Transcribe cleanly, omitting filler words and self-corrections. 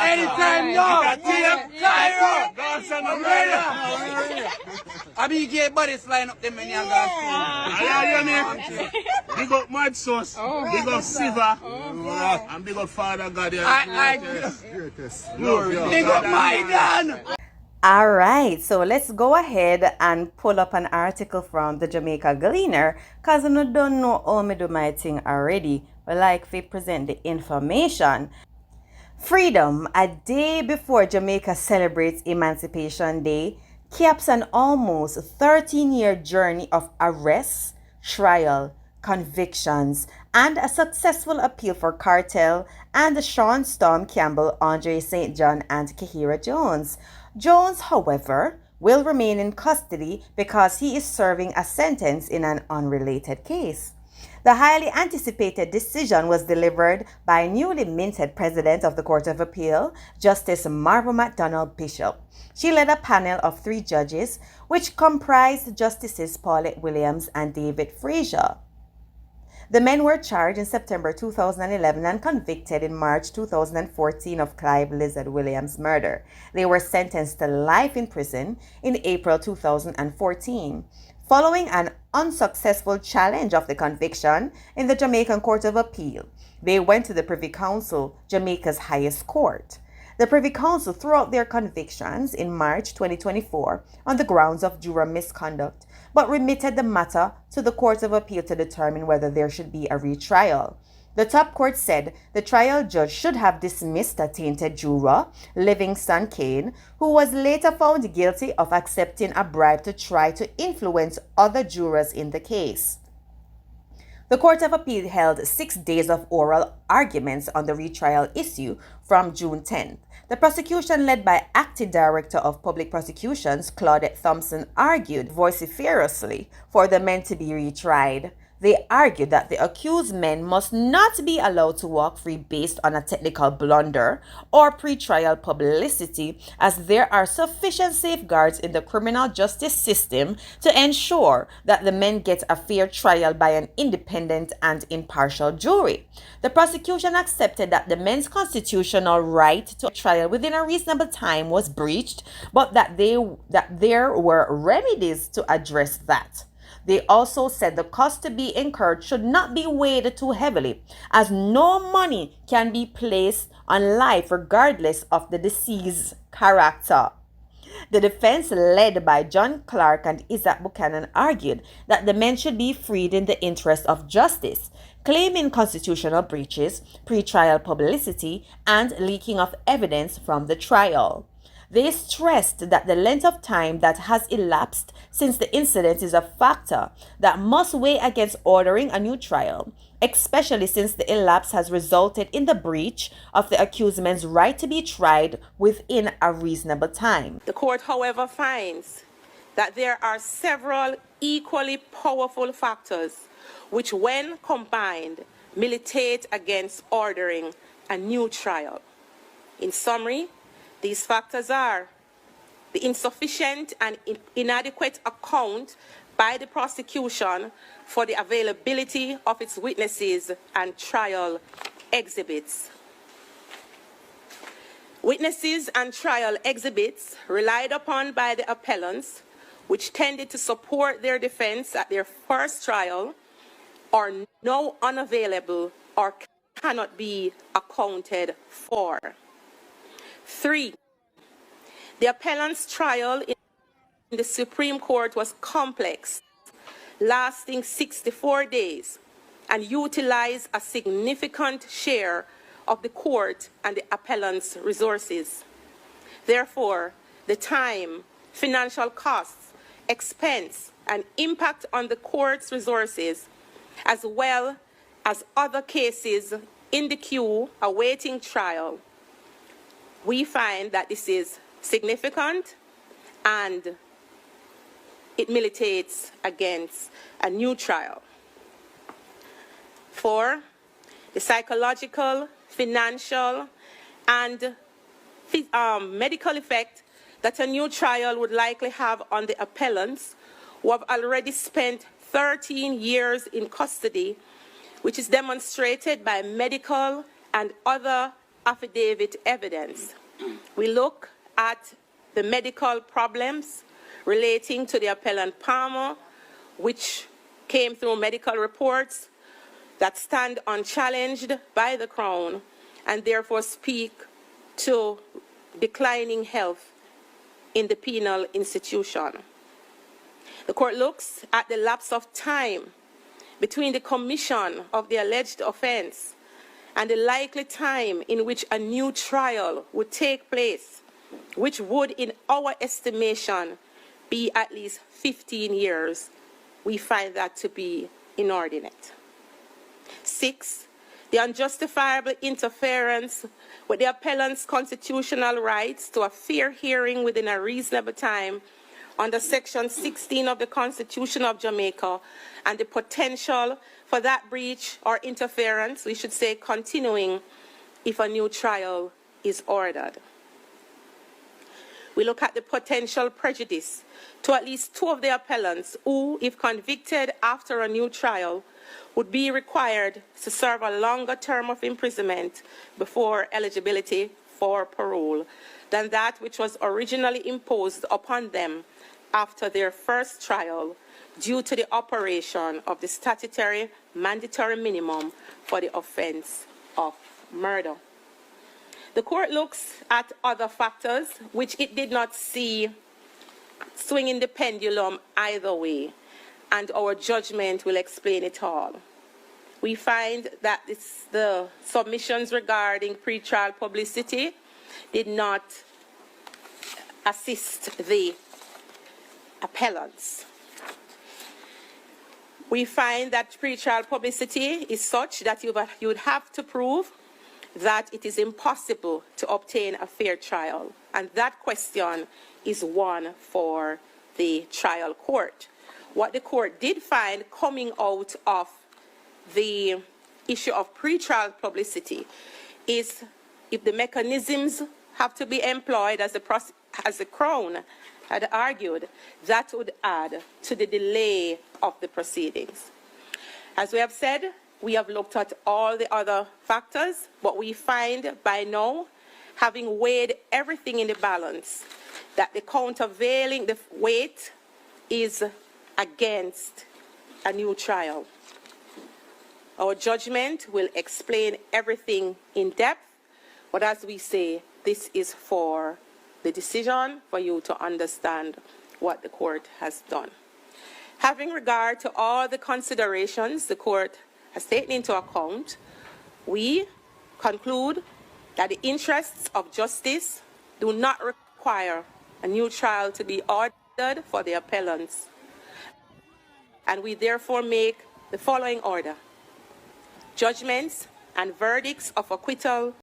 Anytime, yo! Kahira! I mean, get buddies line up them when you're going to Big up Mad Sauce, big up Siva, and big up Father God. big up Maidan! All right, so let's go ahead and pull up an article from the Jamaica Gleaner, because I don't know how me do my thing already, but like we present the information. Freedom, a day before Jamaica celebrates Emancipation Day, caps an almost 13-year journey of arrests, trial, convictions, and a successful appeal for Kartel and Shawn Campbell, Andre St. John, and Kahira Jones. Jones, however, will remain in custody because he is serving a sentence in an unrelated case. The highly anticipated decision was delivered by newly minted President of the Court of Appeal, Justice Marva McDonald Bishop. She led a panel of 3 judges, which comprised Justices Paulette Williams and David Frazier. The men were charged in September 2011 and convicted in March 2014 of Clive Lizard Williams' murder. They were sentenced to life in prison in April 2014. Following an unsuccessful challenge of the conviction in the Jamaican Court of Appeal, they went to the Privy Council, Jamaica's highest court. The Privy Council threw out their convictions in March 2024 on the grounds of juror misconduct, but remitted the matter to the Court of Appeal to determine whether there should be a retrial. The top court said the trial judge should have dismissed a tainted juror, Livingston Kane, who was later found guilty of accepting a bribe to try to influence other jurors in the case. The Court of Appeal held 6 days of oral arguments on the retrial issue from June 10th. The prosecution, led by Acting Director of Public Prosecutions Claudette Thompson, argued vociferously for the men to be retried. They argued that the accused men must not be allowed to walk free based on a technical blunder or pretrial publicity, as there are sufficient safeguards in the criminal justice system to ensure that the men get a fair trial by an independent and impartial jury. The prosecution accepted that the men's constitutional right to trial within a reasonable time was breached, but that there were remedies to address that. They also said the cost to be incurred should not be weighed too heavily, as no money can be placed on life regardless of the deceased's character. The defense, led by John Clark and Isaac Buchanan, argued that the men should be freed in the interest of justice, claiming constitutional breaches, pretrial publicity, and leaking of evidence from the trial. They stressed that the length of time that has elapsed since the incident is a factor that must weigh against ordering a new trial, especially since the elapse has resulted in the breach of the accused men's right to be tried within a reasonable time. The court, however, finds that there are several equally powerful factors which, when combined, militate against ordering a new trial. In summary, these factors are the insufficient and inadequate account by the prosecution for the availability of its witnesses and trial exhibits. Witnesses and trial exhibits relied upon by the appellants, which tended to support their defense at their first trial, are now unavailable or cannot be accounted for. 3. The appellant's trial in the Supreme Court was complex, lasting 64 days, and utilized a significant share of the court and the appellant's resources. Therefore, the time, financial costs, expense, and impact on the court's resources, as well as other cases in the queue awaiting trial, we find that this is significant and it militates against a new trial. 4, the psychological, financial, and medical effect that a new trial would likely have on the appellants, who have already spent 13 years in custody which is demonstrated by medical and other affidavit evidence. We look at the medical problems relating to the appellant Palmer, which came through medical reports that stand unchallenged by the Crown and therefore speak to declining health in the penal institution. The court looks at the lapse of time between the commission of the alleged offense and the likely time in which a new trial would take place, which would, in our estimation, be at least 15 years. We find that to be inordinate. 6, the unjustifiable interference with the appellant's constitutional rights to a fair hearing within a reasonable time under Section 16 of the Constitution of Jamaica, and the potential for that breach or interference, we should say, continuing if a new trial is ordered. We look at the potential prejudice to at least 2 of the appellants who, if convicted after a new trial, would be required to serve a longer term of imprisonment before eligibility for parole than that which was originally imposed upon them after their first trial due to the operation of the statutory mandatory minimum for the offense of murder. The court looks at other factors which it did not see swinging the pendulum either way, and our judgment will explain it all. We find that the submissions regarding pretrial publicity did not assist the appellants. We find that pretrial publicity is such that you would have to prove that it is impossible to obtain a fair trial, and that question is one for the trial court. What the court did find coming out of the issue of pretrial publicity is if the mechanisms have to be employed as the Crown had argued, that would add to the delay of the proceedings. As we have said, we have looked at all the other factors, but we find by now, having weighed everything in the balance, that the countervailing, the weight is against a new trial. Our judgment will explain everything in depth, but as we say, this is for the decision for you to understand what the court has done. Having regard to all the considerations the court has taken into account, we conclude that the interests of justice do not require a new trial to be ordered for the appellants, and we therefore make the following order: judgments and verdicts of acquittal